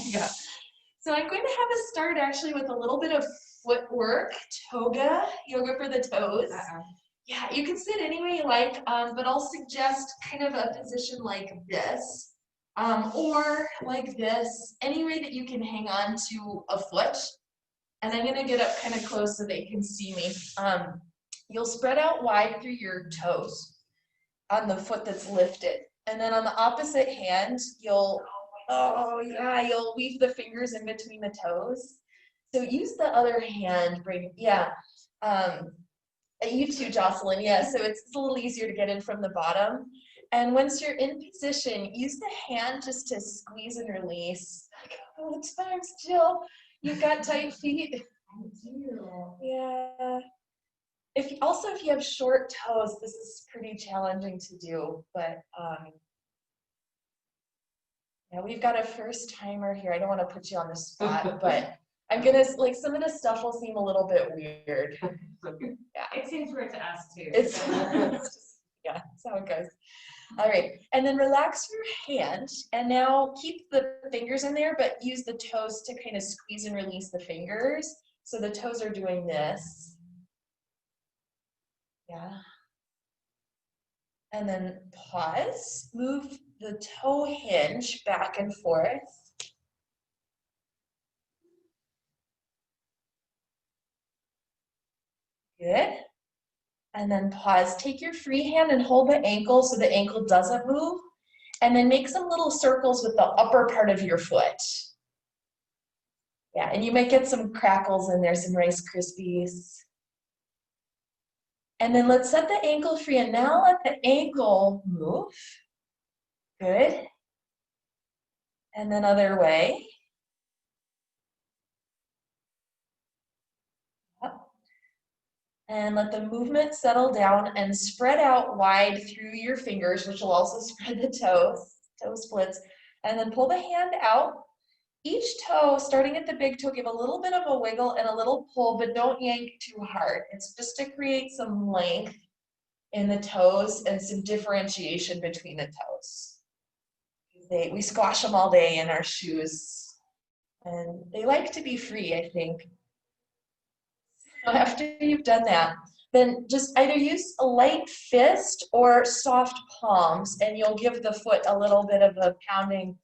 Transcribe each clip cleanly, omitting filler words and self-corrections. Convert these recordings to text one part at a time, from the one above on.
Yeah. So I'm going to have us start actually with a little bit of footwork, toga, yoga for the toes. Yeah, you can sit any way you like, but I'll suggest kind of a position like this, or like this, any way that you can hang on to a foot. And I'm gonna get up kind of close so they can see me. You'll spread out wide through your toes on the foot that's lifted. And then on the opposite hand, you'll weave the fingers in between the toes. So use the other hand, you too, Jocelyn, yeah, so it's a little easier to get in from the bottom. And once you're in position, use the hand just to squeeze and release. All the time still. You've got tight feet. I do. Yeah. If you have short toes, this is pretty challenging to do, but yeah, we've got a first timer here. I don't want to put you on the spot, but I'm gonna, like, some of the stuff will seem a little bit weird. Yeah, it seems weird to us too. It's yeah, that's how it goes. All right, and then relax your hand, and now keep the fingers in there, but use the toes to kind of squeeze and release the fingers. So the toes are doing this. Yeah. And then pause, move the toe hinge back and forth. Good. And then pause. Take your free hand and hold the ankle so the ankle doesn't move. And then make some little circles with the upper part of your foot. Yeah, and you might get some crackles in there, some Rice Krispies. And then let's set the ankle free, and now let the ankle move. Good. And then other way. And let the movement settle down and spread out wide through your fingers, which will also spread the toes, toe splits. And then pull the hand out. Each toe, starting at the big toe, give a little bit of a wiggle and a little pull, but don't yank too hard. It's just to create some length in the toes and some differentiation between the toes. We squash them all day in our shoes, and they like to be free, I think. So after you've done that, then just either use a light fist or soft palms, and you'll give the foot a little bit of a pounding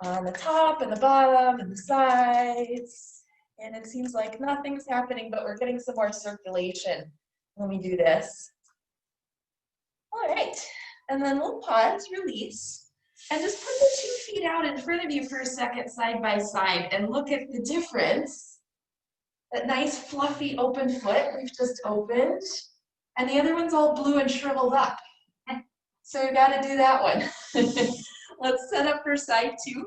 on the top and the bottom and the sides. And it seems like nothing's happening, but we're getting some more circulation when we do this. All right, and then we'll pause, release, and just put the 2 feet out in front of you for a second, side by side, and look at the difference. That nice fluffy open foot we've just opened, and the other one's all blue and shriveled up. So we've got to do that one. Let's set up for side 2.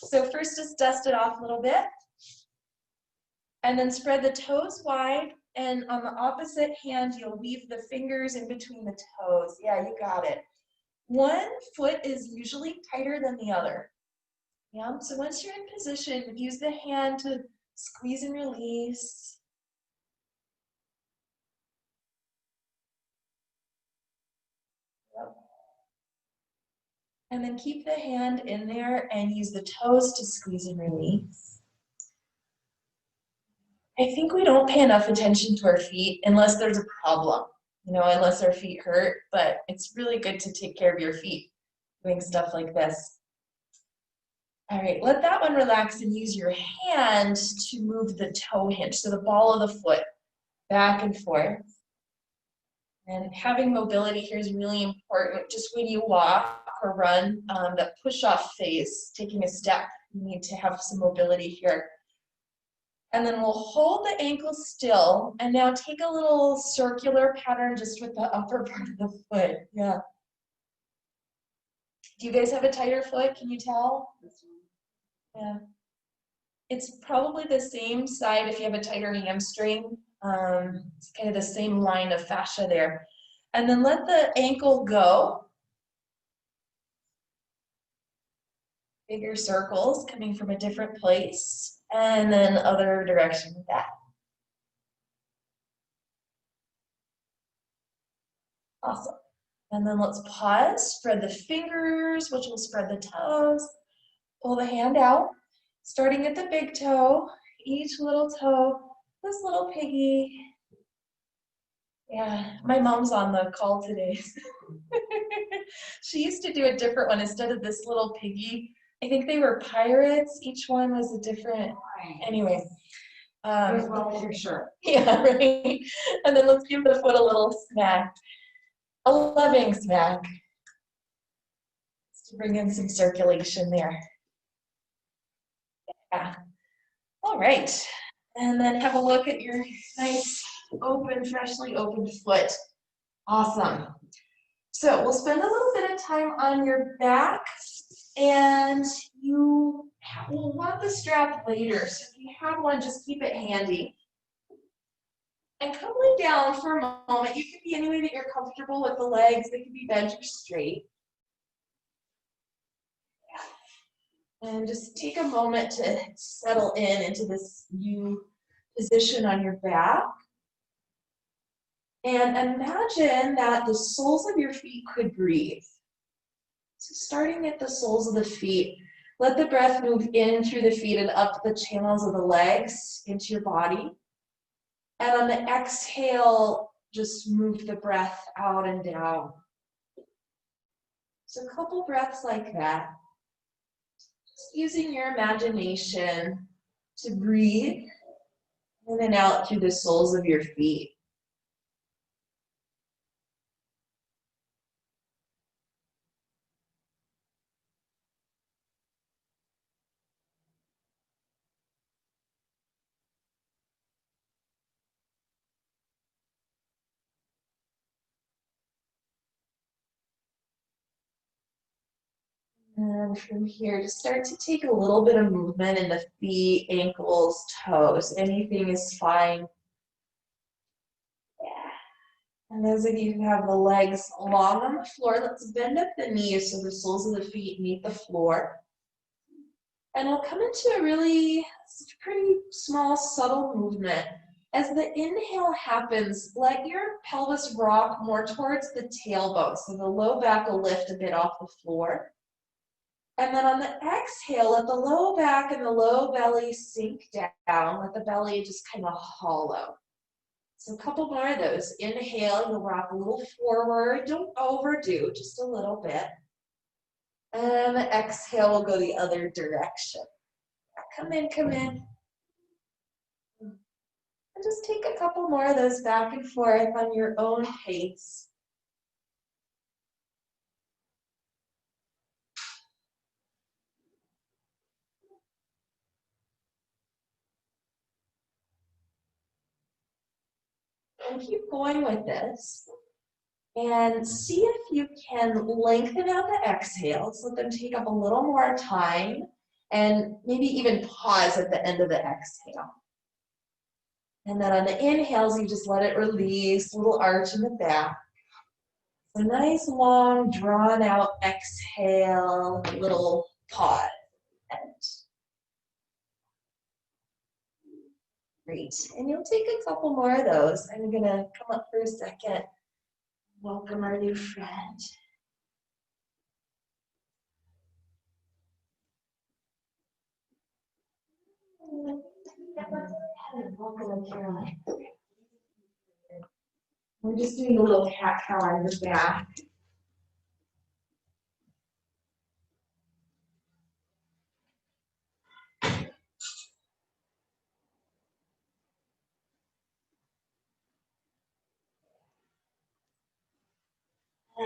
So first just dust it off a little bit, and then spread the toes wide, and on the opposite hand you'll weave the fingers in between the toes. Yeah, you got it. One foot is usually tighter than the other. Yeah, so once you're in position, use the hand to squeeze and release. Yep. And then keep the hand in there and use the toes to squeeze and release. I think we don't pay enough attention to our feet unless there's a problem, unless our feet hurt, but it's really good to take care of your feet doing stuff like this. All right, let that one relax and use your hand to move the toe hinge, so the ball of the foot back and forth. And having mobility here is really important. Just when you walk or run, that push-off phase, taking a step, you need to have some mobility here. And then we'll hold the ankle still, and now take a little circular pattern just with the upper part of the foot. Yeah. Do you guys have a tighter foot? Can you tell? Yeah. It's probably the same side if you have a tighter hamstring. It's kind of the same line of fascia there. And then let the ankle go. Bigger circles coming from a different place. And then other direction with that. Awesome. And then let's pause, spread the fingers, which will spread the toes. Pull the hand out. Starting at the big toe, each little toe, this little piggy. Yeah, my mom's on the call today. She used to do a different one instead of this little piggy. I think they were pirates. Each one was a different, anyway. Goes well with your shirt. Yeah, right. And then let's give the foot a little smack. A loving smack. Just to bring in some circulation there. Yeah. All right. And then have a look at your nice, open, freshly opened foot. Awesome. So we'll spend a little bit of time on your back, and you will want the strap later. So if you have one, just keep it handy. And come lay down for a moment. You can be any way that you're comfortable with the legs. They can be bent or straight. And just take a moment to settle into this new position on your back. And imagine that the soles of your feet could breathe. So starting at the soles of the feet, let the breath move in through the feet and up the channels of the legs into your body. And on the exhale, just move the breath out and down. So a couple breaths like that. Just using your imagination to breathe in and out through the soles of your feet. And from here, just start to take a little bit of movement in the feet, ankles, toes. Anything is fine. Yeah. And those of you who have the legs long on the floor, let's bend up the knees so the soles of the feet meet the floor. And we'll come into a really pretty small, subtle movement. As the inhale happens, let your pelvis rock more towards the tailbone, so the low back will lift a bit off the floor. And then on the exhale, let the low back and the low belly sink down. Let the belly just kind of hollow. So a couple more of those. Inhale, you'll rock a little forward. Don't overdo, just a little bit. And the exhale will go the other direction. Come in, come in. And just take a couple more of those back and forth on your own pace. And keep going with this. And see if you can lengthen out the exhales. Let them take up a little more time. And maybe even pause at the end of the exhale. And then on the inhales, you just let it release, little arch in the back. A nice, long, drawn out exhale, a little pause. Great. And you'll take a couple more of those. I'm going to come up for a second. Welcome our new friend. Welcome, Caroline. We're just doing a little cat cow on your back.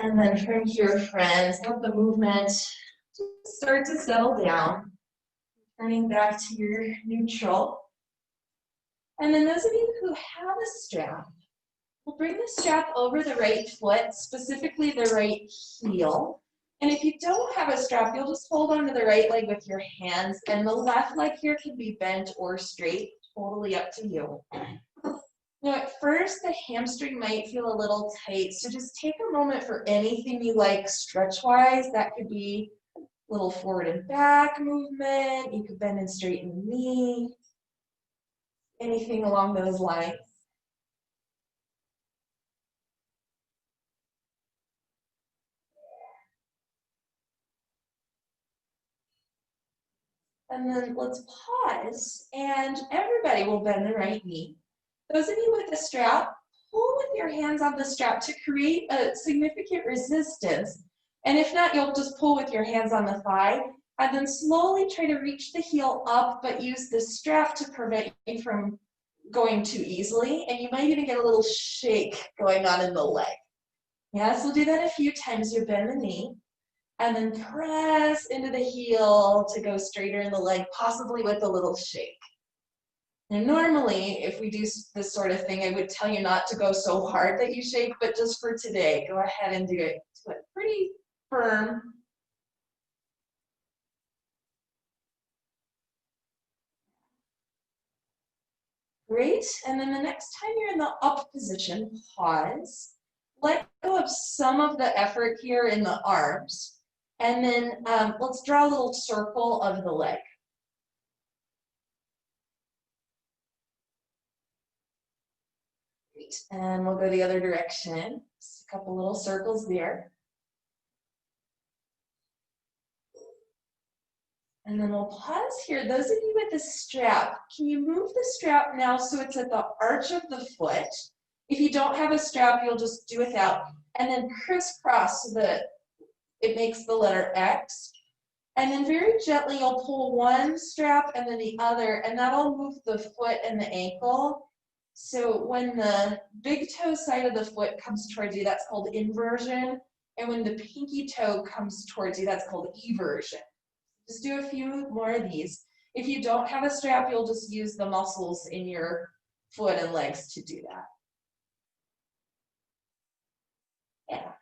And then from here, friends, let the movement start to settle down. Turning back to your neutral. And then those of you who have a strap, we'll bring the strap over the right foot, specifically the right heel. And if you don't have a strap, you'll just hold onto the right leg with your hands, and the left leg here can be bent or straight, totally up to you. Now at first, the hamstring might feel a little tight, so just take a moment for anything you like stretch-wise. That could be a little forward and back movement. You could bend and straighten the knee. Anything along those lines. And then let's pause, and everybody will bend the right knee. Those of you with a strap, pull with your hands on the strap to create a significant resistance. And if not, you'll just pull with your hands on the thigh, and then slowly try to reach the heel up, but use the strap to prevent you from going too easily. And you might even get a little shake going on in the leg. Yes, we'll do that a few times. You bend the knee, and then press into the heel to go straighter in the leg, possibly with a little shake. And normally, if we do this sort of thing, I would tell you not to go so hard that you shake, but just for today, go ahead and do it pretty firm. Great, and then the next time you're in the up position, pause. Let go of some of the effort here in the arms, and then let's draw a little circle of the leg. Great, and we'll go the other direction. Just a couple little circles there. And then we'll pause here. Those of you with the strap, can you move the strap now so it's at the arch of the foot? If you don't have a strap, you'll just do without. And then crisscross so that it makes the letter X. And then very gently, you'll pull one strap and then the other, and that'll move the foot and the ankle. So when the big toe side of the foot comes towards you, that's called inversion. And when the pinky toe comes towards you, that's called eversion. Just do a few more of these. If you don't have a strap, you'll just use the muscles in your foot and legs to do that. Yeah.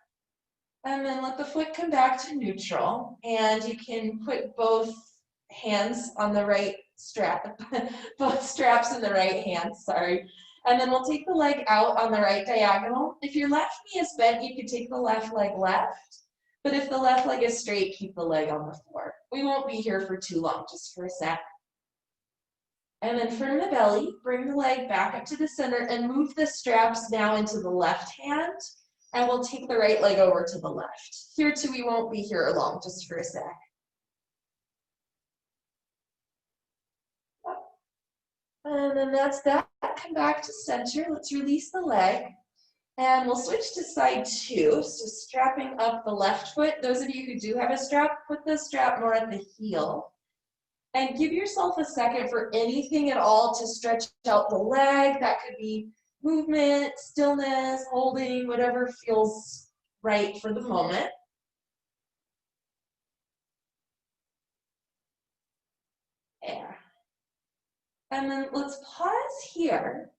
And then let the foot come back to neutral, and you can put both hands on the right strap, both straps in the right hand, sorry. And then we'll take the leg out on the right diagonal. If your left knee is bent, you could take the left leg left. But if the left leg is straight, keep the leg on the floor. We won't be here for too long, just for a sec. And then from the belly, bring the leg back up to the center and move the straps now into the left hand. And we'll take the right leg over to the left. Here too, we won't be here long, just for a sec. And then that's that. Come back to center. Let's release the leg. And we'll switch to side two. So strapping up the left foot. Those of you who do have a strap, put the strap more at the heel. And give yourself a second for anything at all to stretch out the leg. That could be movement, stillness, holding, whatever feels right for the moment. Yeah. And then let's pause here.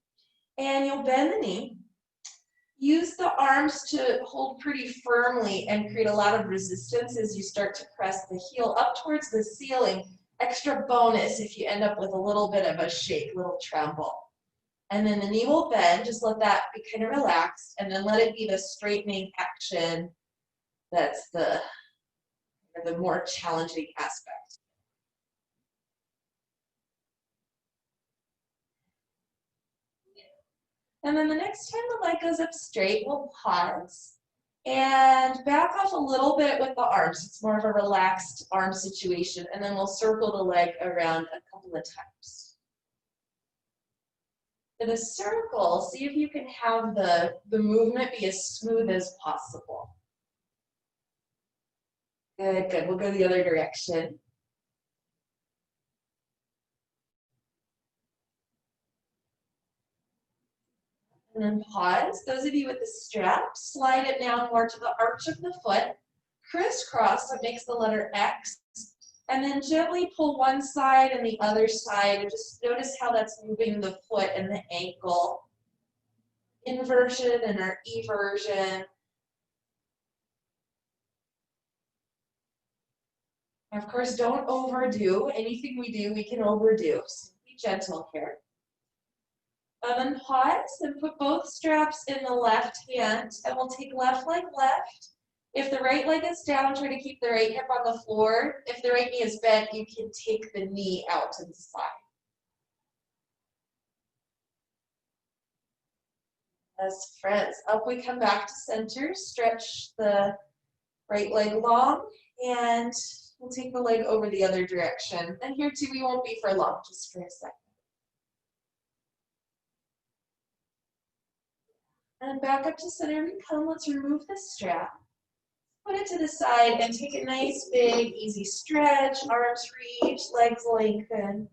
And you'll bend the knee. Use the arms to hold pretty firmly and create a lot of resistance as you start to press the heel up towards the ceiling. Extra bonus if you end up with a little bit of a shake, little tremble. And then the knee will bend, just let that be kind of relaxed, and then let it be the straightening action that's the more challenging aspect. And then the next time the leg goes up straight, we'll pause and back off a little bit with the arms. It's more of a relaxed arm situation, and then we'll circle the leg around a couple of times. For the circle, see if you can have the movement be as smooth as possible. Good, good. We'll go the other direction. And then pause. Those of you with the strap, slide it down more to the arch of the foot. Crisscross, so it makes the letter X. And then gently pull one side and the other side. And just notice how that's moving the foot and the ankle. Inversion and our eversion. Of course, don't overdo. Anything we do, we can overdo. So be gentle here. And then pause and put both straps in the left hand, and we'll take left leg left. If the right leg is down, try to keep the right hip on the floor. If the right knee is bent, you can take the knee out to the side. As friends, up we come back to center, stretch the right leg long, and We'll take the leg over the other direction. And here too, we won't be for long, just for a second. And back up to center we come. Let's remove the strap. Put it to the side and take a nice big easy stretch, arms reach, legs lengthen.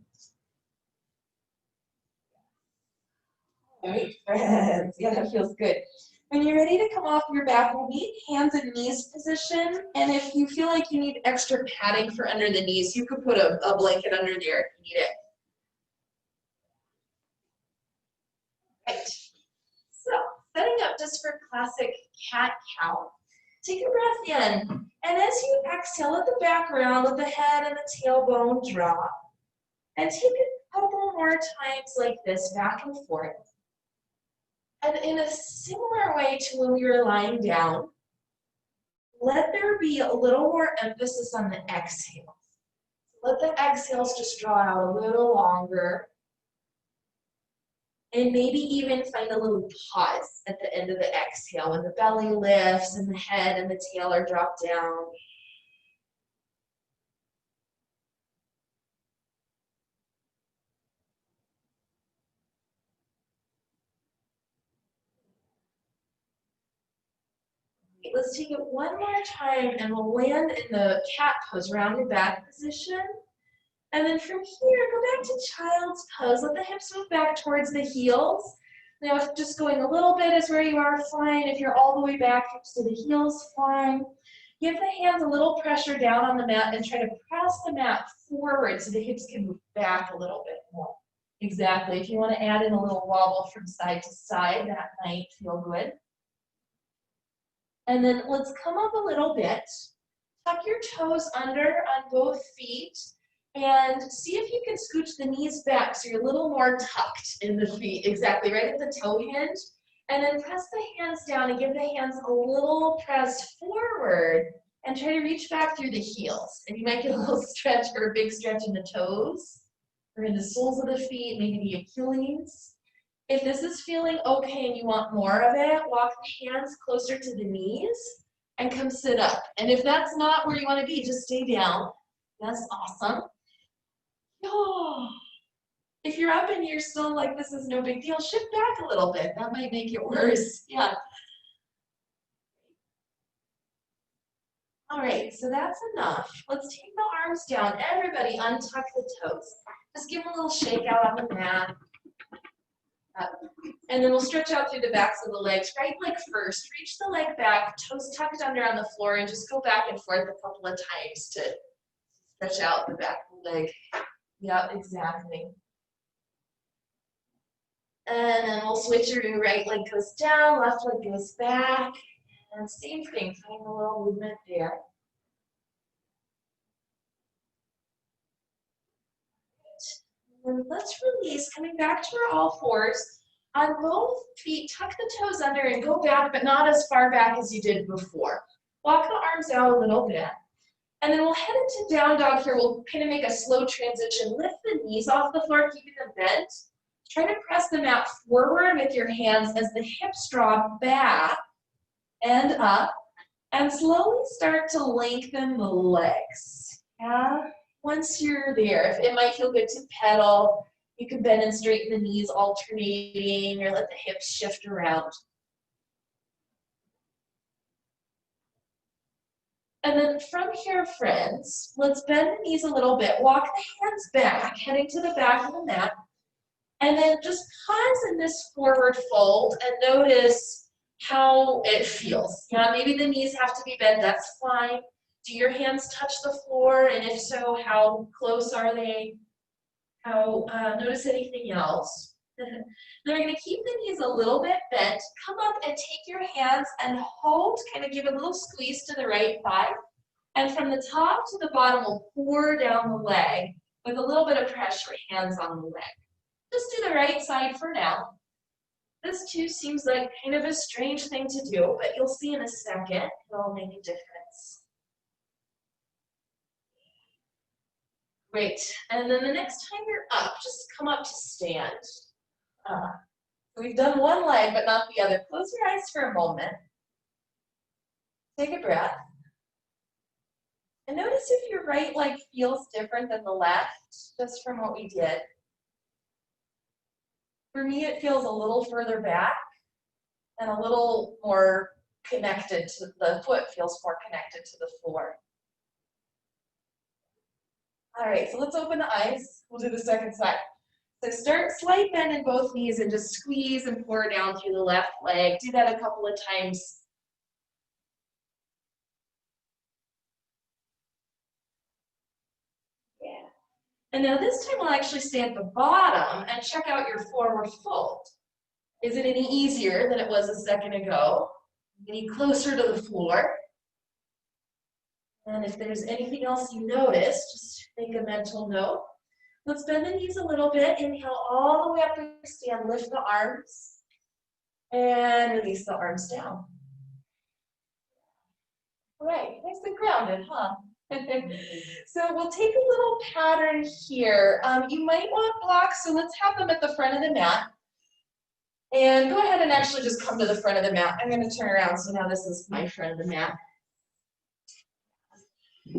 All right, friends, yeah, that feels good. When you're ready to come off your back, we'll be in hands and knees position. And if you feel like you need extra padding for under the knees, you could put a blanket under there if you need it. Right. So, setting up just for classic cat-cow. Take a breath in, and as you exhale, let the back round, let the head and the tailbone drop. And take a couple more times like this, back and forth. And in a similar way to when we were lying down, let there be a little more emphasis on the exhales. Let the exhales just draw out a little longer. And maybe even find a little pause at the end of the exhale when the belly lifts and the head and the tail are dropped down. Let's take it one more time and we'll land in the cat pose, rounded back position. And then from here, go back to child's pose. Let the hips move back towards the heels. Now, if just going a little bit is where you are, fine. If you're all the way back, hips to the heels, fine. Give the hands a little pressure down on the mat and try to press the mat forward so the hips can move back a little bit more. Exactly. If you want to add in a little wobble from side to side, that might feel good. And then let's come up a little bit. Tuck your toes under on both feet. And see if you can scooch the knees back so you're a little more tucked in the feet. Exactly, right at the toe hinge. And then press the hands down and give the hands a little press forward and try to reach back through the heels. And you might get a little stretch or a big stretch in the toes or in the soles of the feet, maybe the Achilles. If this is feeling okay and you want more of it, walk the hands closer to the knees and come sit up. And if that's not where you want to be, just stay down. That's awesome. Oh, if you're up and you're still like, this is no big deal, shift back a little bit. That might make it worse. Yeah. All right, so that's enough. Let's take the arms down. Everybody untuck the toes. Just give them a little shake out on the mat. And then we'll stretch out through the backs of the legs. Right leg first. Reach the leg back, toes tucked under on the floor, and just go back and forth a couple of times to stretch out the back of the leg. Yeah, exactly. And then we'll switch your right leg goes down, left leg goes back. And same thing, find a little movement there. And let's release, coming back to our all fours. On both feet, tuck the toes under and go back, but not as far back as you did before. Walk the arms out a little bit. And then we'll head into down dog here. We'll kind of make a slow transition. Lift the knees off the floor, keeping them bent. Try to press the mat forward with your hands as the hips drop back and up. And slowly start to lengthen the legs. Yeah. Once you're there, it might feel good to pedal. You can bend and straighten the knees alternating or let the hips shift around. And then from here, friends, let's bend the knees a little bit. Walk the hands back, heading to the back of the mat. And then just pause in this forward fold and notice how it feels. Yeah, maybe the knees have to be bent, that's fine. Do your hands touch the floor? And if so, how close are they? Notice anything else? Then we're going to keep the knees a little bit bent. Come up and take your hands and hold, kind of give a little squeeze to the right thigh. And from the top to the bottom, we'll pour down the leg with a little bit of pressure, hands on the leg. Just do the right side for now. This too seems like kind of a strange thing to do, but you'll see in a second, it'll make a difference. Great, and then the next time you're up, just come up to stand. We've done one leg, but not the other. Close your eyes for a moment. Take a breath. And notice if your right leg feels different than the left, just from what we did. For me, it feels a little further back and a little more connected to the foot, feels more connected to the floor. All right, so let's open the eyes. We'll do the second side. So start slight bend in both knees and just squeeze and pour down through the left leg. Do that a couple of times. Yeah. And now this time we'll actually stay at the bottom and check out your forward fold. Is it any easier than it was a second ago? Any closer to the floor? And if there's anything else you notice, just make a mental note. Let's bend the knees a little bit. Inhale all the way up to stand. Lift the arms. And release the arms down. All right, nice and grounded, huh? So we'll take a little pattern here. You might want blocks, so let's have them at the front of the mat. And go ahead and actually just come to the front of the mat. I'm going to turn around, so now this is my front of the mat.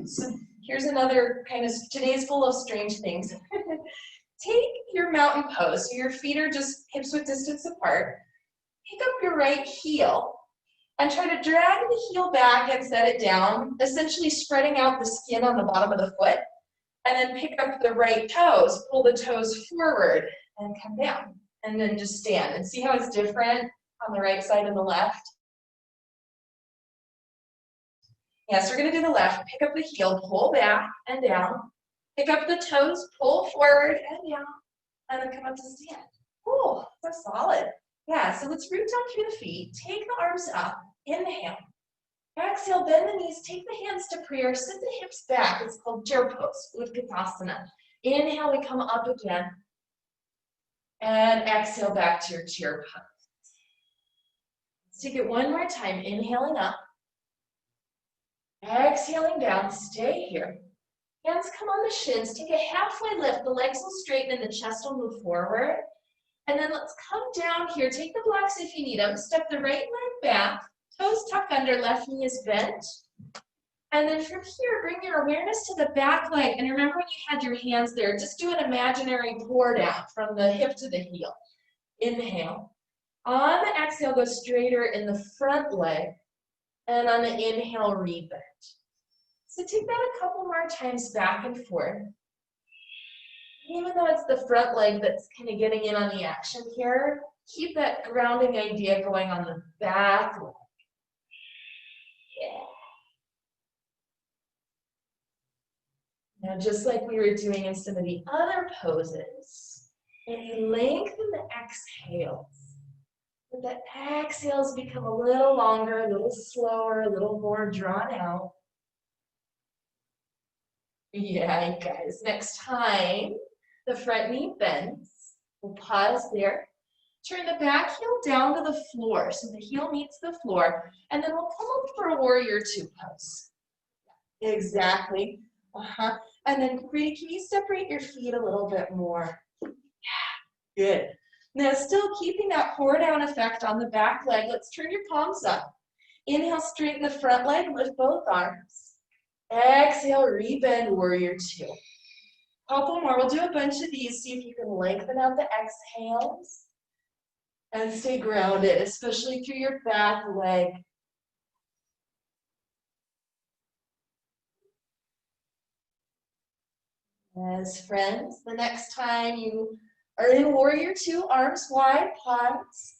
So here's another kind of, today's full of strange things. Take your mountain pose, so your feet are just hips width distance apart. Pick up your right heel and try to drag the heel back and set it down, essentially spreading out the skin on the bottom of the foot. And then pick up the right toes, pull the toes forward and come down. And then just stand and see how it's different on the right side and the left. Yes, we're going to do the left. Pick up the heel, pull back and down. Pick up the toes, pull forward and down. And then come up to stand. Cool, that's solid. Yeah, so let's root down through the feet. Take the arms up. Inhale. Exhale, bend the knees. Take the hands to prayer. Sit the hips back. It's called chair pose, Utkatasana. Inhale, we come up again. And exhale back to your chair pose. Let's take it one more time. Inhaling up. Exhaling down. Stay here. Hands come on the shins. Take a halfway lift. The legs will straighten and the chest will move forward. And then let's come down here. Take the blocks if you need them. Step the right leg back. Toes tuck under. Left knee is bent. And then from here, bring your awareness to the back leg. And remember when you had your hands there, just do an imaginary pour down from the hip to the heel. Inhale. On the exhale, go straighter in the front leg. And on the inhale, rebend. So take that a couple more times back and forth. Even though it's the front leg that's kind of getting in on the action here, keep that grounding idea going on the back leg. Yeah. Now, just like we were doing in some of the other poses, and you lengthen the exhales. But the exhales become a little longer, a little slower, a little more drawn out. Yeah, guys, next time the front knee bends, we'll pause there. Turn the back heel down to the floor, so the heel meets the floor, and then we'll come up for a warrior two pose. Exactly. And then, Brady, can you separate your feet a little bit more? Yeah, good. Now, still keeping that pour down effect on the back leg, let's turn your palms up. Inhale, straighten the front leg, lift both arms. Exhale, rebend, warrior two. Couple more. We'll do a bunch of these. See if you can lengthen out the exhales and stay grounded, especially through your back leg. As friends, the next time you are in warrior two, arms wide, pause.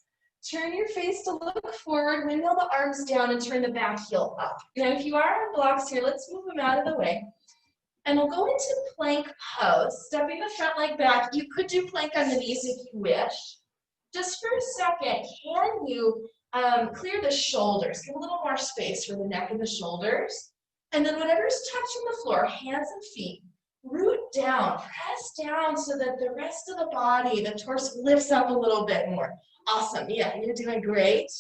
Turn your face to look forward, windmill the arms down and turn the back heel up. Now, if you are on blocks here, let's move them out of the way. And we'll go into plank pose, stepping the front leg back. You could do plank on the knees if you wish. Just for a second, can you clear the shoulders? Give a little more space for the neck and the shoulders. And then whatever's touching the floor, hands and feet, root down, press down so that the rest of the body, the torso lifts up a little bit more. Awesome, yeah, you're doing great.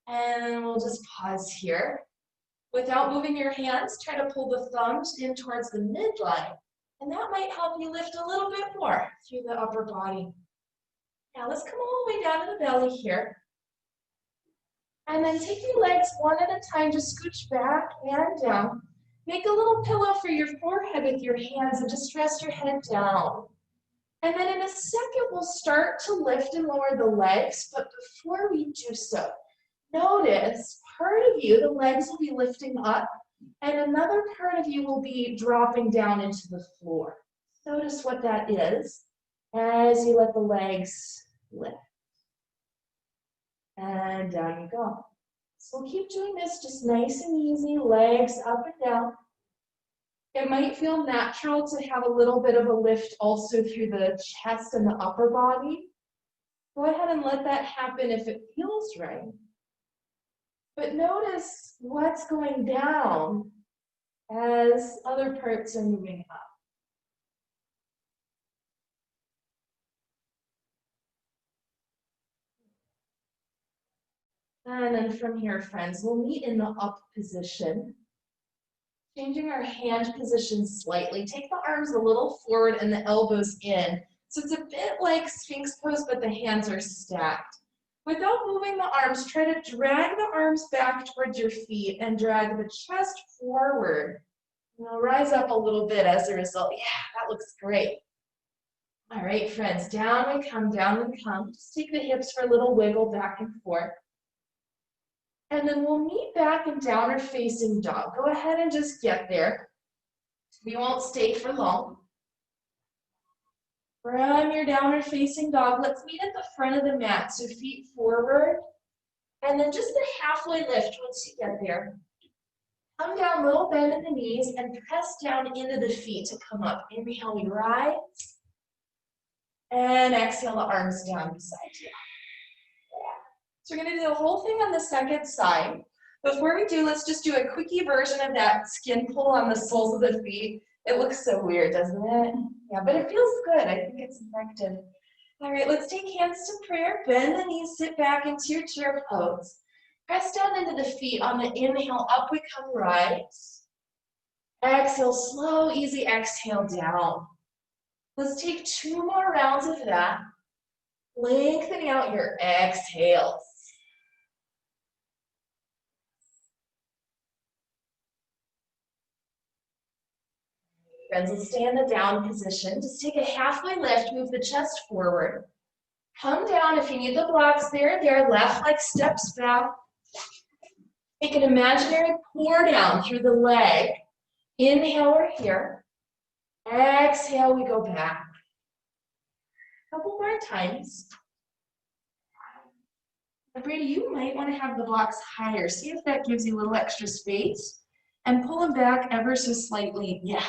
And we'll just pause here. Without moving your hands, try to pull the thumbs in towards the midline. And that might help you lift a little bit more through the upper body. Now let's come all the way down to the belly here. And then take your legs one at a time, just scooch back and down. Make a little pillow for your forehead with your hands and just rest your head down. And then in a second, we'll start to lift and lower the legs, but before we do so, notice part of you, the legs will be lifting up, and another part of you will be dropping down into the floor. Notice what that is as you let the legs lift. And down you go. So we'll keep doing this just nice and easy, legs up and down. It might feel natural to have a little bit of a lift also through the chest and the upper body. Go ahead and let that happen if it feels right. But notice what's going down as other parts are moving up. And then from here, friends, we'll meet in the up position. Changing our hand position slightly. Take the arms a little forward and the elbows in. So it's a bit like Sphinx pose, but the hands are stacked. Without moving the arms, try to drag the arms back towards your feet and drag the chest forward. Now rise up a little bit as a result. Yeah, that looks great. All right, friends, down we come, down we come. Just take the hips for a little wiggle back and forth. And then we'll meet back in downward facing dog. Go ahead and just get there. We won't stay for long. From your downward facing dog, let's meet at the front of the mat. So feet forward. And then just a halfway lift once you get there. Come down, little bend in the knees, and press down into the feet to come up. Inhale, we rise. And exhale, the arms down beside you. So we're going to do the whole thing on the second side. Before we do, let's just do a quickie version of that skin pull on the soles of the feet. It looks so weird, doesn't it? Yeah, but it feels good. I think it's effective. All right, let's take hands to prayer. Bend the knees, sit back into your chair pose. Press down into the feet. On the inhale, up we come, rise. Exhale, slow, easy exhale down. Let's take 2 more rounds of that. Lengthening out your exhales. Friends, let's stay in the down position. Just take a halfway lift, move the chest forward. Come down if you need the blocks there. Left leg steps back. Take an imaginary pour down through the leg. Inhale, we're here. Exhale, we go back. A couple more times. Brady, you might want to have the blocks higher. See if that gives you a little extra space. And pull them back ever so slightly. Yeah.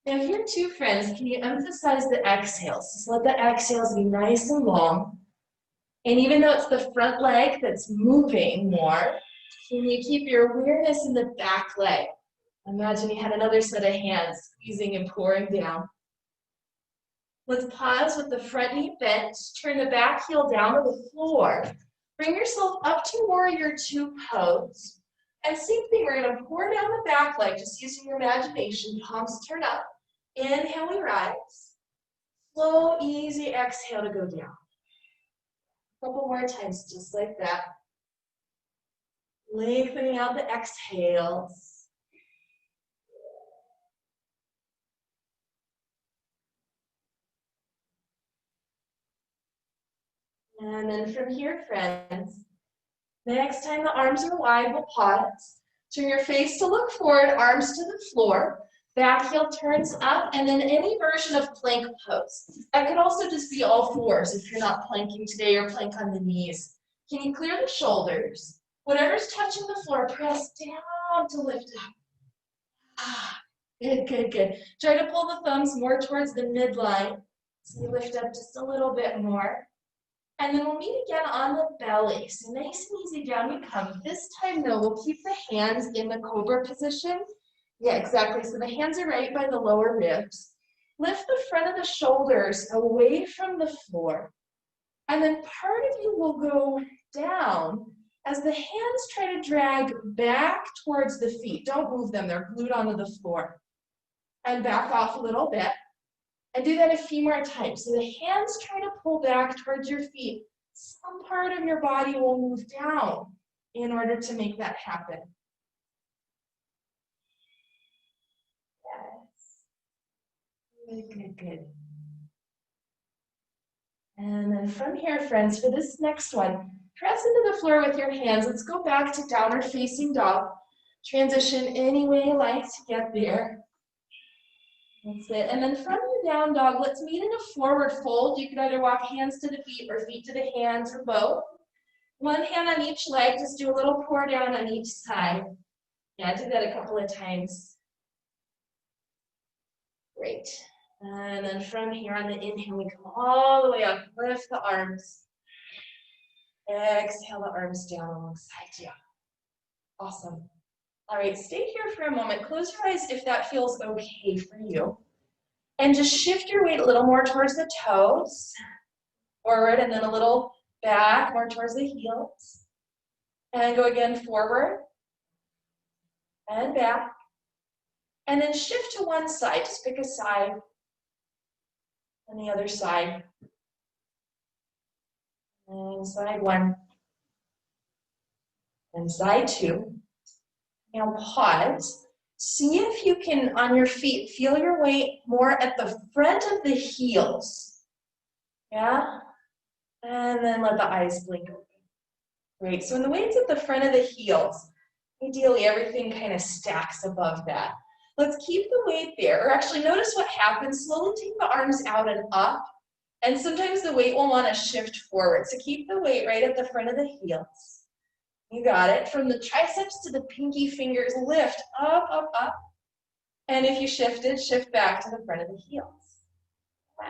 Now here too, friends, can you emphasize the exhales? Just let the exhales be nice and long. And even though it's the front leg that's moving more, can you keep your awareness in the back leg? Imagine you had another set of hands squeezing and pouring down. Let's pause with the front knee bent. Turn the back heel down to the floor. Bring yourself up to warrior 2 pose. And same thing, we're going to pour down the back leg, just using your imagination. Palms turn up. Inhale, we rise. Slow, easy exhale to go down. A couple more times, just like that. Lengthening out the exhales. And then from here, friends, next time the arms are wide, we'll pause. Turn your face to look forward, arms to the floor. Back heel turns up, and then any version of plank pose. That could also just be all fours if you're not planking today or plank on the knees. Can you clear the shoulders? Whatever's touching the floor, press down to lift up. Ah, good, good, good. Try to pull the thumbs more towards the midline. So you lift up just a little bit more. And then we'll meet again on the belly. So nice and easy, down we come. This time though, we'll keep the hands in the cobra position. Yeah, exactly. So the hands are right by the lower ribs. Lift the front of the shoulders away from the floor. And then part of you will go down as the hands try to drag back towards the feet. Don't move them, they're glued onto the floor. And back off a little bit. And do that a few more times. So the hands try to pull back towards your feet. Some part of your body will move down. in order to make that happen. Yes. Good, good, good. And then from here, friends, for this next one, press into the floor with your hands. Let's go back to downward facing dog. Transition any way you like to get there. That's it. And then from your down dog, let's meet in a forward fold. You can either walk hands to the feet or feet to the hands or both. One hand on each leg, just do a little pour down on each side. Yeah, do that a couple of times. Great. And then from here on the inhale, we come all the way up, lift the arms. Exhale the arms down alongside you. Awesome. All right, stay here for a moment. Close your eyes if that feels okay for you. And just shift your weight a little more towards the toes, forward, and then a little back, more towards the heels. And go again forward and back. And then shift to one side, just pick a side. And the other side. And side one. And side two. Now pause. See if you can, on your feet, feel your weight more at the front of the heels. Yeah? And then let the eyes blink open. Great. So when the weight's at the front of the heels, ideally everything kind of stacks above that. Let's keep the weight there. Or actually notice what happens. Slowly take the arms out and up. And sometimes the weight will want to shift forward. So keep the weight right at the front of the heels. You got it. From the triceps to the pinky fingers, lift up, up, up. And if you shifted, shift back to the front of the heels. Wow.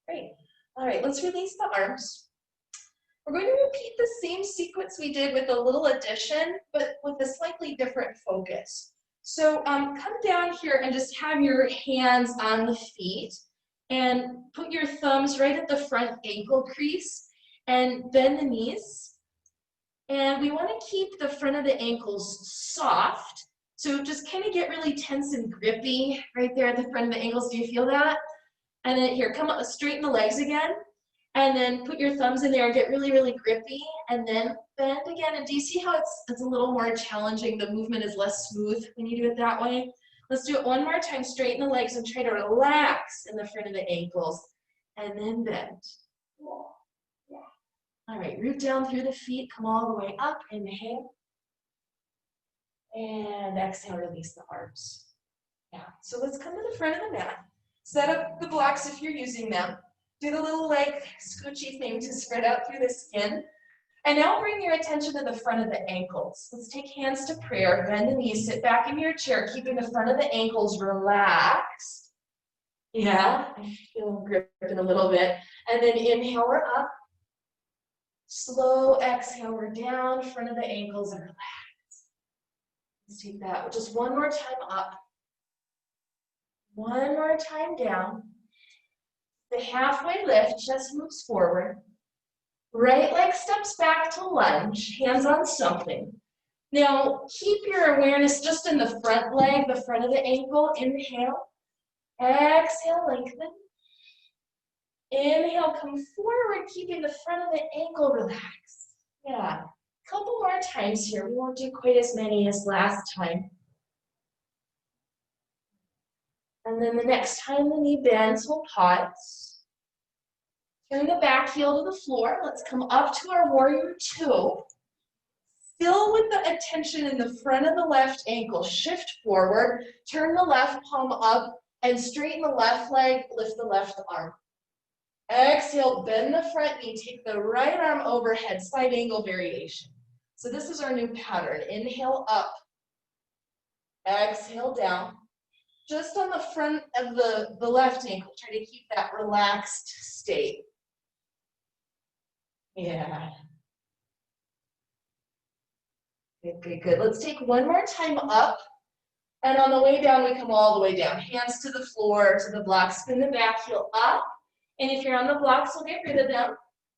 Great. All right, let's release the arms. We're going to repeat the same sequence we did with a little addition, but with a slightly different focus. So come down here and just have your hands on the feet and put your thumbs right at the front ankle crease and bend the knees. And we want to keep the front of the ankles soft. So just kind of get really tense and grippy right there at the front of the ankles. Do you feel that? And then here, come up, straighten the legs again. And then put your thumbs in there and get really, really grippy. And then bend again. And do you see how it's a little more challenging? The movement is less smooth when you do it that way. Let's do it one more time. Straighten the legs and try to relax in the front of the ankles. And then bend. All right, root down through the feet, come all the way up, inhale. And exhale, release the arms. Yeah, so let's come to the front of the mat. Set up the blocks if you're using them. Do the little leg scoochy thing to spread out through the skin. And now bring your attention to the front of the ankles. Let's take hands to prayer, bend the knees, sit back in your chair, keeping the front of the ankles relaxed. Yeah, I feel gripping a little bit. And then inhale, we're up. Slow exhale, we're down, front of the ankles and relax. Let's take that just one more time up. One more time down. The halfway lift just moves forward. Right leg steps back to lunge, hands on something. Now keep your awareness just in the front leg, the front of the ankle. Inhale, exhale, lengthen. Inhale, come forward, keeping the front of the ankle relaxed. Yeah, a couple more times here. We won't do quite as many as last time. And then the next time the knee bends, we'll pause. Turn the back heel to the floor. Let's come up to our warrior two. Still with the attention in the front of the left ankle. Shift forward, turn the left palm up, and straighten the left leg, lift the left arm. Exhale, bend the front knee, take the right arm overhead, side angle variation. So this is our new pattern. Inhale up, exhale down. Just on the front of the left ankle, try to keep that relaxed state. Yeah. Good, good, good. Let's take one more time up. And on the way down, we come all the way down. Hands to the floor, to the blocks, spin the back heel up. And if you're on the blocks, we'll get rid of them.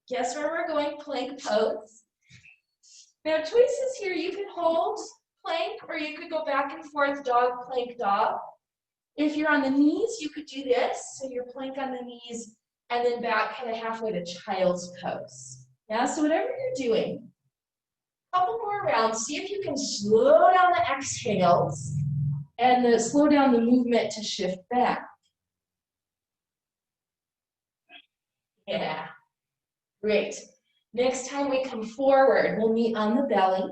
Guess where we're going? Plank pose. Now choices here, you can hold plank or you could go back and forth, dog, plank, dog. If you're on the knees, you could do this. So you're plank on the knees and then back kind of halfway to child's pose. Yeah, so whatever you're doing. Couple more rounds. See if you can slow down the exhales and slow down the movement to shift back. Yeah, great. Next time we come forward, we'll meet on the belly.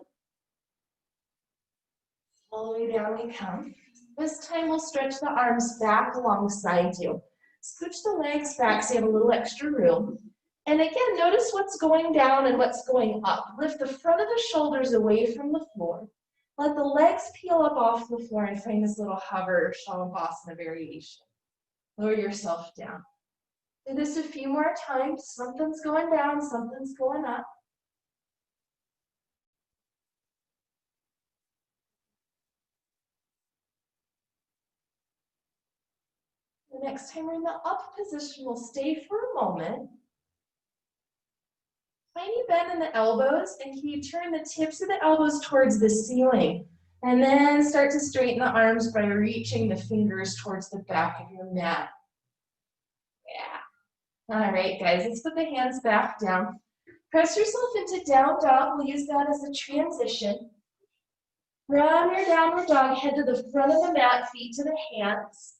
All the way down we come. This time we'll stretch the arms back alongside you. Scooch the legs back so you have a little extra room. And again, notice what's going down and what's going up. Lift the front of the shoulders away from the floor. Let the legs peel up off the floor and find this little hover Shavasana variation. Lower yourself down. Do this a few more times. Something's going down, something's going up. The next time we're in the up position, we'll stay for a moment. Tiny bend in the elbows, and can you turn the tips of the elbows towards the ceiling? And then start to straighten the arms by reaching the fingers towards the back of your mat. Yeah. All right, guys, let's put the hands back down. Press yourself into down dog. We'll use that as a transition. From your downward dog, head to the front of the mat, feet to the hands.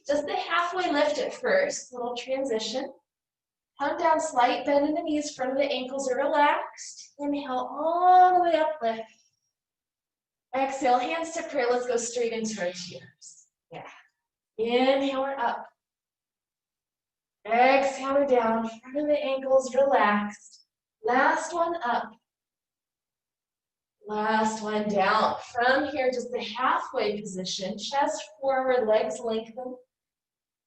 Just the halfway lift at first, little transition. Come down, slight bend in the knees, front of the ankles are relaxed. Inhale all the way up, lift. Exhale, hands to prayer. Let's go straight into our chairs. Yeah. Inhale, we're up. Exhale, we're down, front of the ankles relaxed. Last one up. Last one down. From here, just the halfway position, chest forward, legs lengthen.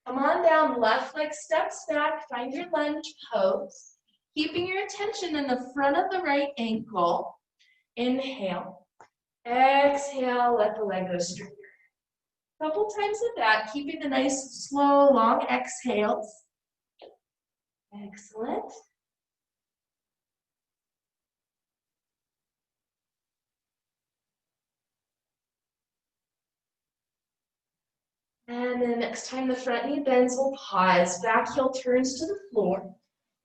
Come on down, left leg steps back, find your lunge pose. Keeping your attention in the front of the right ankle. Inhale. Exhale, let the leg go straight. Couple times of that, keeping the nice, slow, long exhales. Excellent. And then next time the front knee bends, we'll pause. Back heel turns to the floor.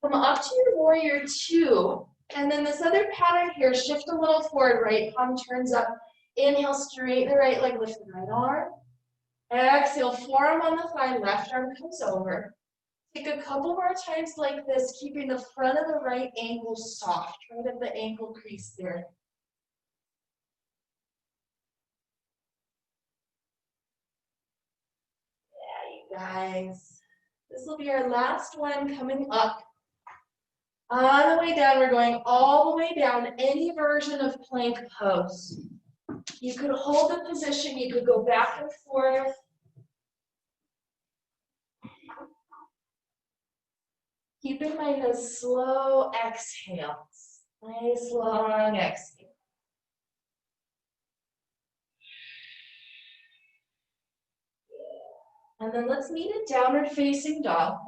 Come up to your warrior two. And then this other pattern here, shift a little forward, right palm turns up. Inhale, straighten the right leg, lift the right arm. Exhale, forearm on the thigh, left arm comes over. Take a couple more times like this, keeping the front of the right ankle soft, right at the ankle crease there. Guys, this will be our last one coming up. On the way down, we're going all the way down, any version of plank pose. You could hold the position, you could go back and forth. Keep in mind those slow exhales. Nice long exhale. And then let's meet in downward facing dog.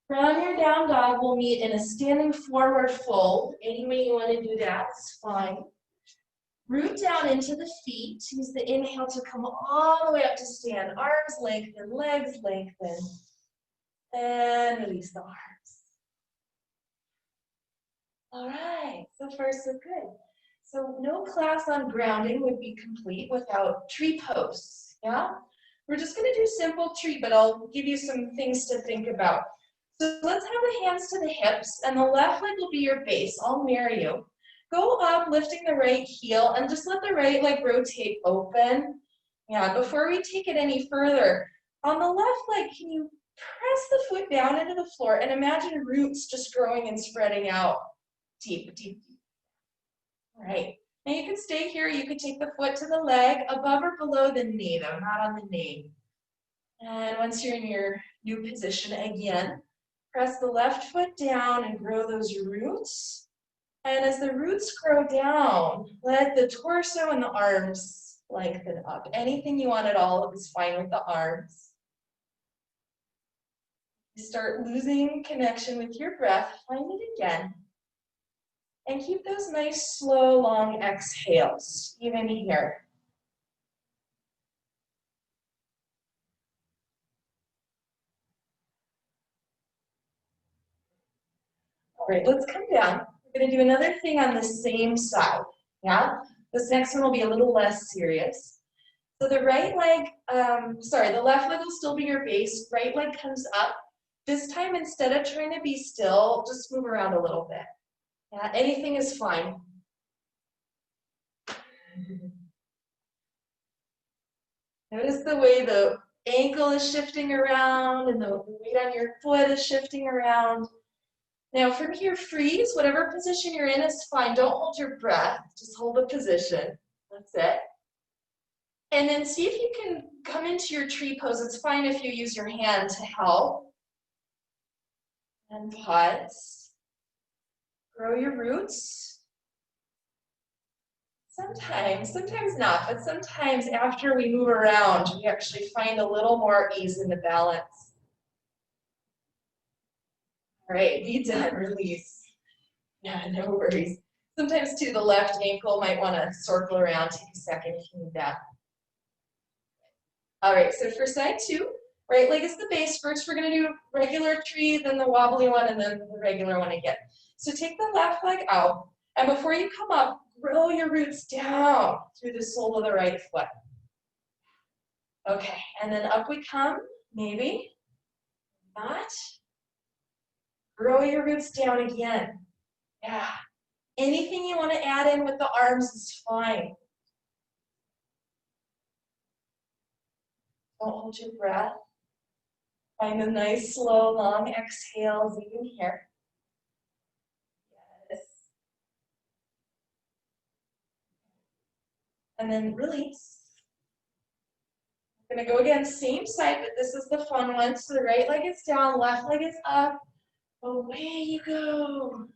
From your down dog, we'll meet in a standing forward fold. Any way you want to do that is fine. Root down into the feet. Use the inhale to come all the way up to stand. Arms lengthen, legs lengthen. And release the arms. All right, so far so good. So no class on grounding would be complete without tree pose, yeah? We're just gonna do simple tree, but I'll give you some things to think about. So let's have the hands to the hips, and the left leg will be your base. I'll mirror you. Go up, lifting the right heel, and just let the right leg rotate open. Yeah, before we take it any further, on the left leg, can you press the foot down into the floor and imagine roots just growing and spreading out deep, deep, deep. All right. Now you can stay here. You can take the foot to the leg, above or below the knee, though, not on the knee. And once you're in your new position again, press the left foot down and grow those roots. And as the roots grow down, let the torso and the arms lengthen up. Anything you want at all is fine with the arms. You start losing connection with your breath, find it again. And keep those nice, slow, long exhales, even here. All right, let's come down. We're gonna do another thing on the same side, yeah? This next one will be a little less serious. So the right leg, the left leg will still be your base, right leg comes up. This time, instead of trying to be still, just move around a little bit. Yeah, anything is fine. Notice the way the ankle is shifting around and the weight on your foot is shifting around. Now from here, freeze. Whatever position you're in is fine. Don't hold your breath. Just hold the position. That's it. And then see if you can come into your tree pose. It's fine if you use your hand to help. And pause. Grow your roots. Sometimes not, but sometimes after we move around, we actually find a little more ease in the balance. All right, be done, release. Yeah, no worries. Sometimes too, the left ankle might want to circle around. Take a second if you need that. All right, so for side two, right leg is the base. First, we're going to do regular tree, then the wobbly one, and then the regular one again. So take the left leg out, and before you come up, grow your roots down through the sole of the right foot. Okay, and then up we come, maybe, not. Grow your roots down again. Yeah. Anything you want to add in with the arms is fine. Don't hold your breath. Find a nice, slow, long exhale, even here. Yes. And then release. I'm going to go again, same side, but this is the fun one. So the right leg is down, left leg is up. Away you go.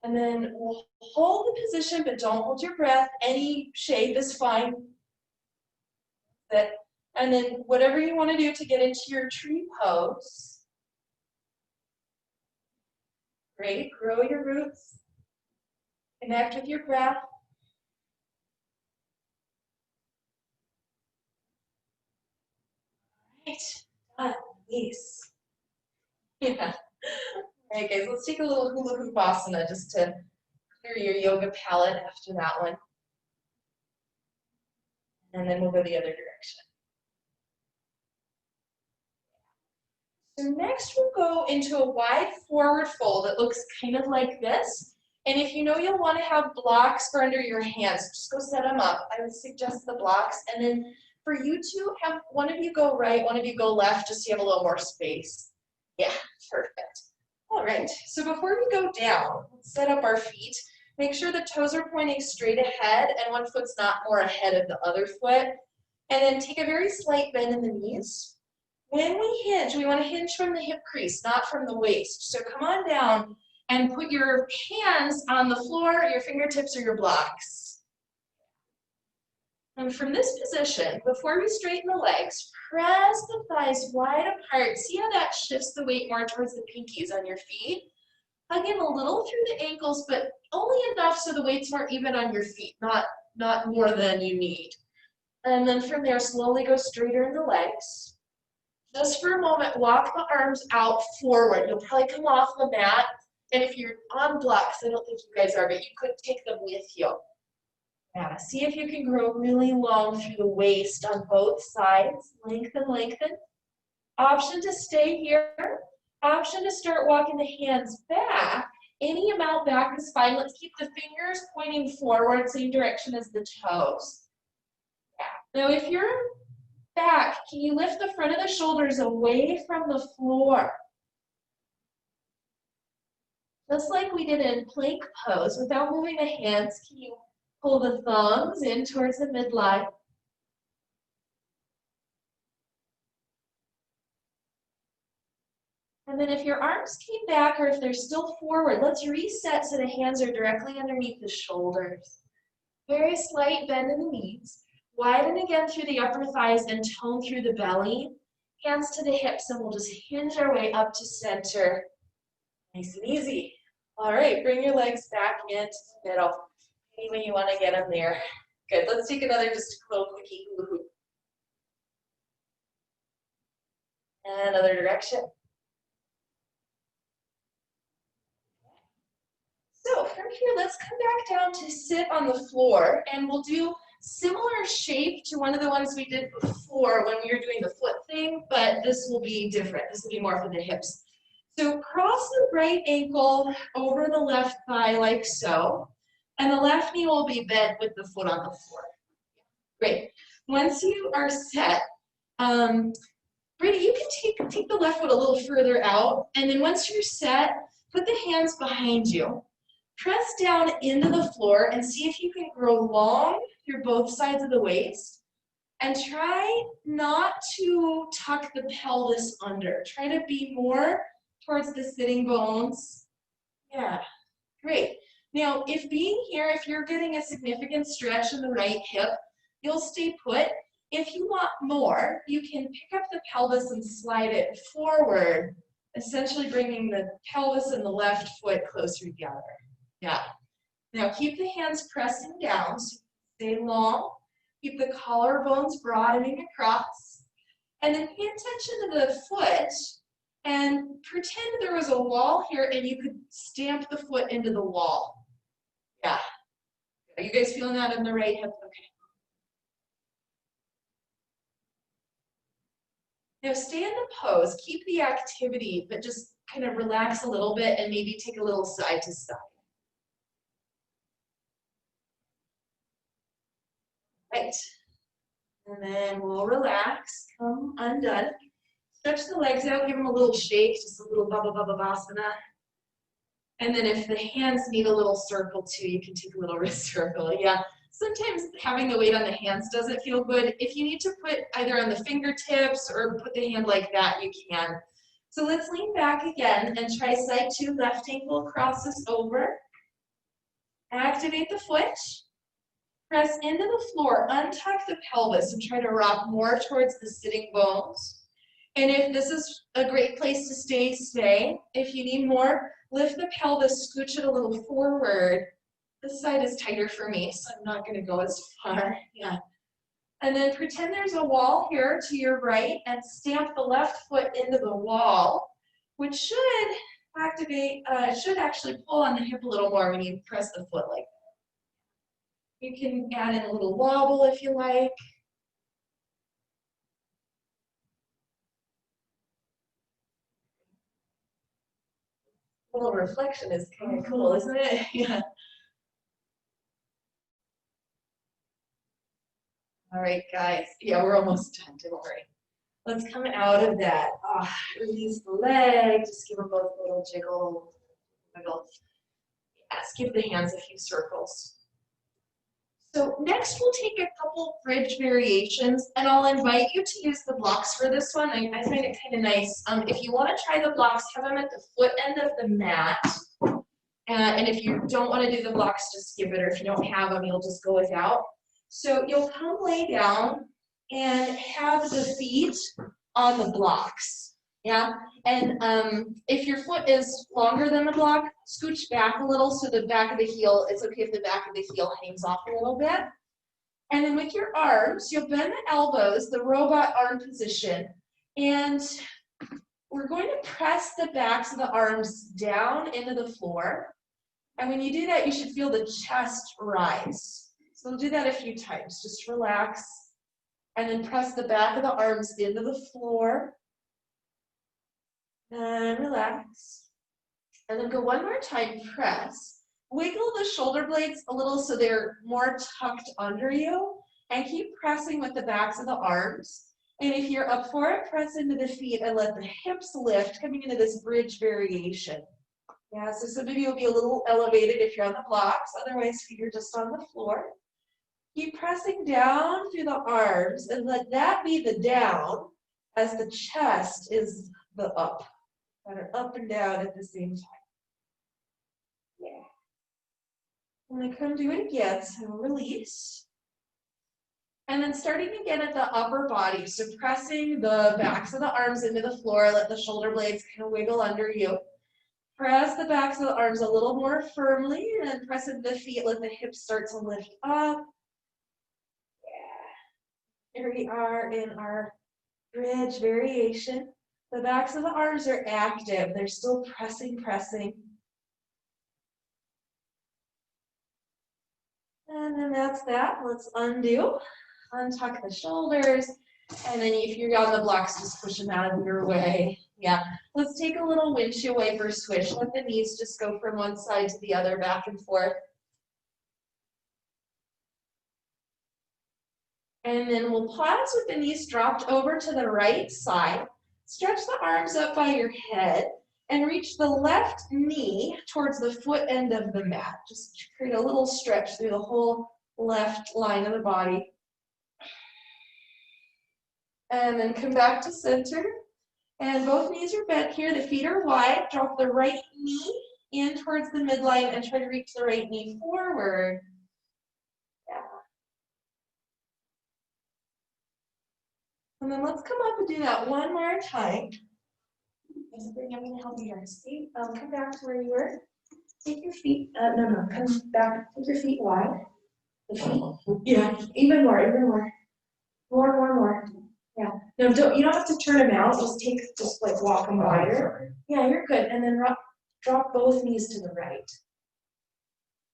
And then we'll hold the position, but don't hold your breath. Any shape is fine. And then whatever you want to do to get into your tree pose. Great, grow your roots. Connect with your breath. All right, done, release. Yeah. All right, guys, let's take a little hula hoop asana just to clear your yoga palette after that one. And then we'll go the other direction. So next we'll go into a wide forward fold. It looks kind of like this. And if you know you'll want to have blocks for under your hands, just go set them up. I would suggest the blocks. And then for you two, have one of you go right, one of you go left, just so you have a little more space. Yeah, perfect. All right, so before we go down, let's set up our feet. Make sure the toes are pointing straight ahead and one foot's not more ahead of the other foot. And then take a very slight bend in the knees. When we hinge, we want to hinge from the hip crease, not from the waist. So come on down and put your hands on the floor, your fingertips, or your blocks. And from this position, before we straighten the legs, press the thighs wide apart. See how that shifts the weight more towards the pinkies on your feet? Hug in a little through the ankles, but only enough so the weight's more even on your feet, not more than you need. And then from there, slowly go straighter in the legs. Just for a moment, walk the arms out forward. You'll probably come off the mat. And if you're on blocks, I don't think you guys are, but you could take them with you. Yeah, see if you can grow really long through the waist on both sides. Lengthen, lengthen. Option to stay here. Option to start walking the hands back. Any amount back is fine. Let's keep the fingers pointing forward, same direction as the toes. Yeah. Now if you're back, can you lift the front of the shoulders away from the floor? Just like we did in plank pose, without moving the hands, can you pull the thumbs in towards the midline? And then if your arms came back or if they're still forward, let's reset so the hands are directly underneath the shoulders. Very slight bend in the knees. Widen again through the upper thighs and tone through the belly. Hands to the hips, and we'll just hinge our way up to center. Nice and easy. All right, bring your legs back into the middle. Any way you want to get them there. Good, let's take another just little quickie hula hoop. And another direction. So from here, let's come back down to sit on the floor, and we'll do similar shape to one of the ones we did before when we were doing the foot thing, but this will be different. This will be more for the hips. So cross the right ankle over the left thigh like so, and the left knee will be bent with the foot on the floor. Great. Once you are set, Brady, you can take the left foot a little further out, and then once you're set, put the hands behind you. Press down into the floor and see if you can grow long through both sides of the waist. And try not to tuck the pelvis under. Try to be more towards the sitting bones. Yeah, great. Now, if you're getting a significant stretch in the right hip, you'll stay put. If you want more, you can pick up the pelvis and slide it forward, essentially bringing the pelvis and the left foot closer together. Yeah. Now keep the hands pressing down, so stay long. Keep the collarbones broadening across. And then pay attention to the foot and pretend there was a wall here and you could stamp the foot into the wall. Yeah. Are you guys feeling that in the right hip? Okay. Now stay in the pose, keep the activity, but just kind of relax a little bit and maybe take a little side to side. Right. And then we'll relax, come undone. Stretch the legs out, give them a little shake, just a little Baba Babasana. And then if the hands need a little circle too, you can take a little wrist circle. Yeah, sometimes having the weight on the hands doesn't feel good. If you need to put either on the fingertips or put the hand like that, you can. So let's lean back again and try side two, left ankle crosses over. Activate the foot. Press into the floor, untuck the pelvis and try to rock more towards the sitting bones. And if this is a great place to stay, stay. If you need more, lift the pelvis, scooch it a little forward. This side is tighter for me, so I'm not gonna go as far. Yeah. And then pretend there's a wall here to your right and stamp the left foot into the wall, which should actually pull on the hip a little more when you press the foot like that. You can add in a little wobble if you like. A little reflection is kind of cool, isn't it? Yeah. All right, guys. Yeah, we're almost done, don't worry. Let's come out of that. Release the leg, just give them both a little jiggle. Yes, give the hands a few circles. So next we'll take a couple bridge variations, and I'll invite you to use the blocks for this one. I find it kind of nice. If you want to try the blocks, have them at the foot end of the mat. And if you don't want to do the blocks, just skip it, or if you don't have them, you'll just go without. So you'll come lay down and have the feet on the blocks. Yeah, and if your foot is longer than the block, scooch back a little so the back of the heel, it's okay if the back of the heel hangs off a little bit. And then with your arms, you'll bend the elbows, the robot arm position, and we're going to press the backs of the arms down into the floor. And when you do that, you should feel the chest rise. So we'll do that a few times. Just relax, and then press the back of the arms into the floor. And relax. And then go one more time, press. Wiggle the shoulder blades a little so they're more tucked under you. And keep pressing with the backs of the arms. And if you're up for it, press into the feet and let the hips lift, coming into this bridge variation. Yeah, so some of you will be a little elevated if you're on the blocks. Otherwise, feet are just on the floor. Keep pressing down through the arms and let that be the down as the chest is the up. Kind of up and down at the same time. Yeah. And then come do it again, so release. And then starting again at the upper body, so pressing the backs of the arms into the floor, let the shoulder blades kind of wiggle under you. Press the backs of the arms a little more firmly, and then press into the feet, let the hips start to lift up. Yeah. Here we are in our bridge variation. The backs of the arms are active. They're still pressing. And then that's that. Let's undo. Untuck the shoulders. And then if you're on the blocks, just push them out of your way. Yeah. Let's take a little windshield wiper swish. Let the knees just go from one side to the other, back and forth. And then we'll pause with the knees dropped over to the right side. Stretch the arms up by your head and reach the left knee towards the foot end of the mat. Just create a little stretch through the whole left line of the body. And then come back to center. And both knees are bent here. The feet are wide. Drop the right knee in towards the midline and try to reach the right knee forward. Yeah. And then let's come up and do that one more time. I'm going to help you here. See, come back to where you were. Take your feet, no, come back, take your feet wide. The feet, yeah, even more. More. Yeah, no, you don't have to turn them out, just like walk them wider. Yeah, you're good, and then drop both knees to the right.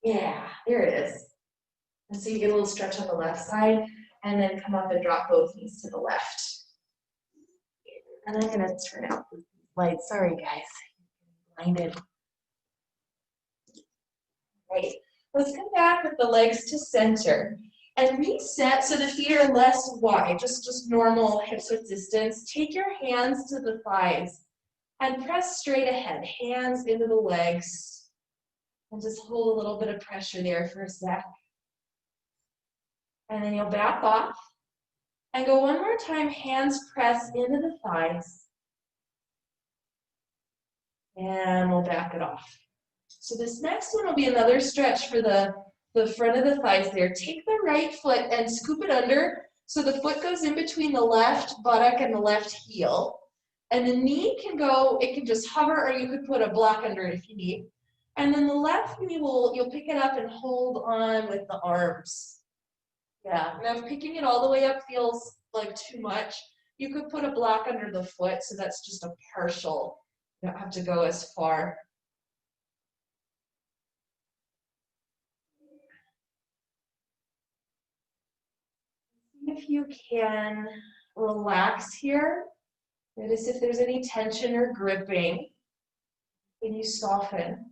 Yeah, there it is. And so you get a little stretch on the left side, and then come up and drop both knees to the left. And I'm gonna turn out the lights, sorry guys, blinded. Right, let's come back with the legs to center. And reset so the feet are less wide, just normal hips width distance. Take your hands to the thighs and press straight ahead, hands into the legs. And just hold a little bit of pressure there for a sec. And then you'll back off. And go one more time, hands press into the thighs. And we'll back it off. So this next one will be another stretch for the front of the thighs there. Take the right foot and scoop it under so the foot goes in between the left buttock and the left heel. And the knee can go, it can just hover, or you could put a block under it if you need. And then the left knee you'll pick it up and hold on with the arms. Yeah, now if picking it all the way up feels like too much, you could put a block under the foot, so that's just a partial. You don't have to go as far. If you can relax here, notice if there's any tension or gripping, and you soften.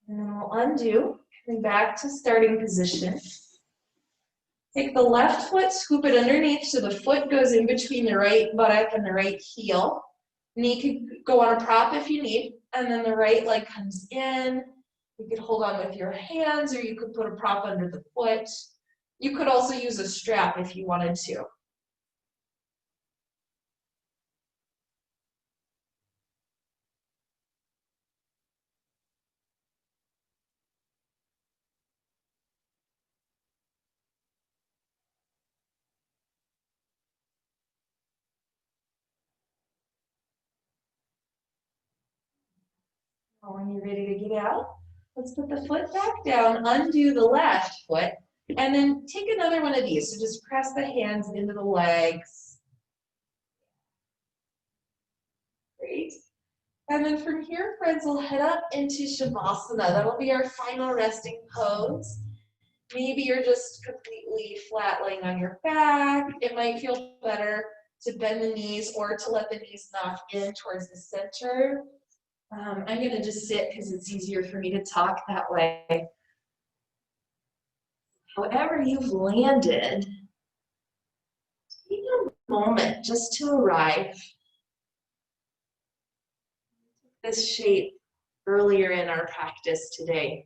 And then we'll undo, coming back to starting position. Take the left foot, scoop it underneath so the foot goes in between the right buttock and the right heel. Knee could go on a prop if you need, and then the right leg comes in. You could hold on with your hands, or you could put a prop under the foot. You could also use a strap if you wanted to. When you're ready to get out, let's put the foot back down, undo the left foot, and then take another one of these. So just press the hands into the legs. Great. And then from here, friends, we'll head up into Shavasana. That'll be our final resting pose. Maybe you're just completely flat laying on your back. It might feel better to bend the knees or to let the knees knock in towards the center. I'm going to just sit because it's easier for me to talk that way. However you've landed, take a moment just to arrive. This shape earlier in our practice today.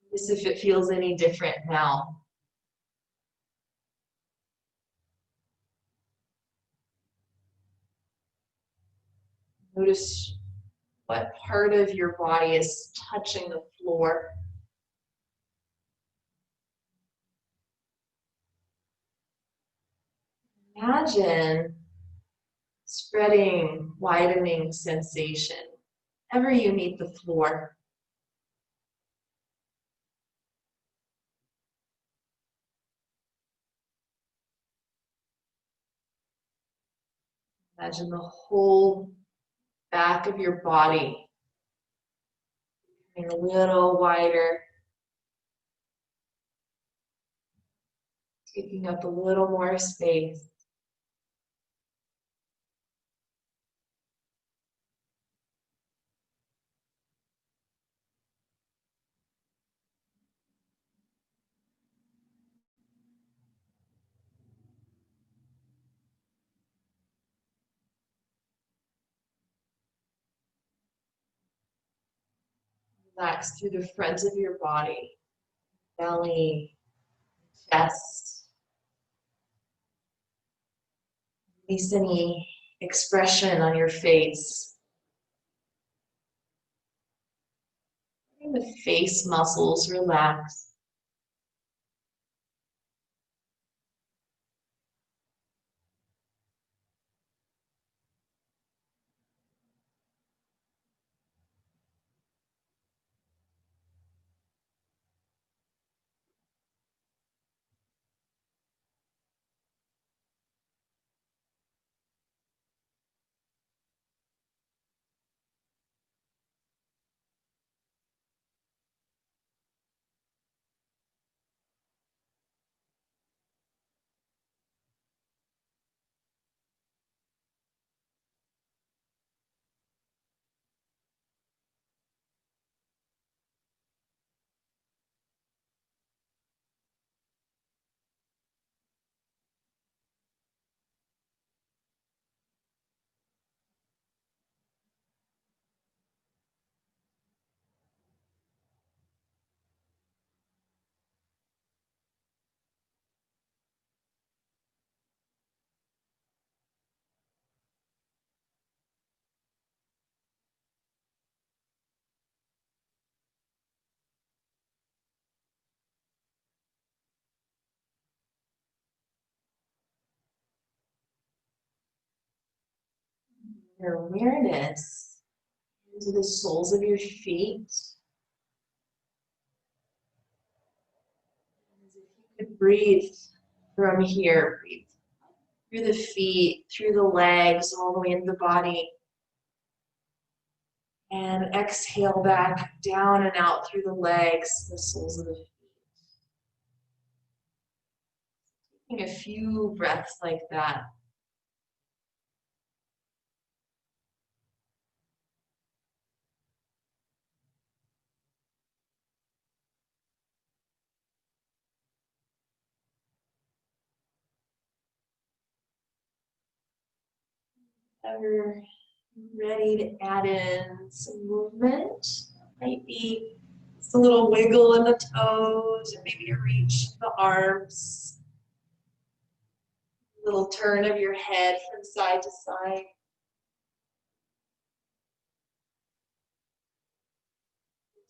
Notice if it feels any different now. Notice what part of your body is touching the floor. Imagine spreading, widening sensation whenever you meet the floor. Imagine the whole back of your body becoming a little wider, taking up a little more space. Relax through the front of your body, belly, chest. Release any expression on your face. Letting the face muscles relax. Your awareness into the soles of your feet. As if you could breathe from here, breathe through the feet, through the legs, all the way into the body. And exhale back down and out through the legs, the soles of the feet. Taking a few breaths like that. Ever ready to add in some movement? Might be just a little wiggle in the toes, or maybe a reach the arms. A little turn of your head from side to side.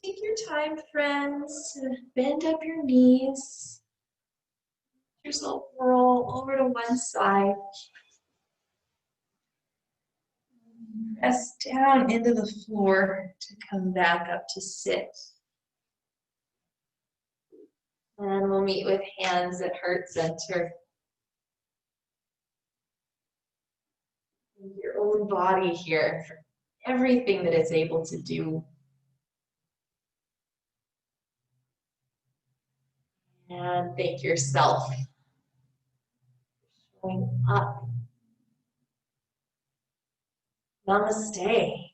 Take your time, friends, to bend up your knees. Yourself roll over to one side. Press down into the floor to come back up to sit. And we'll meet with hands at heart center. Your own body here for everything that it's able to do. And thank yourself for showing up. Namaste.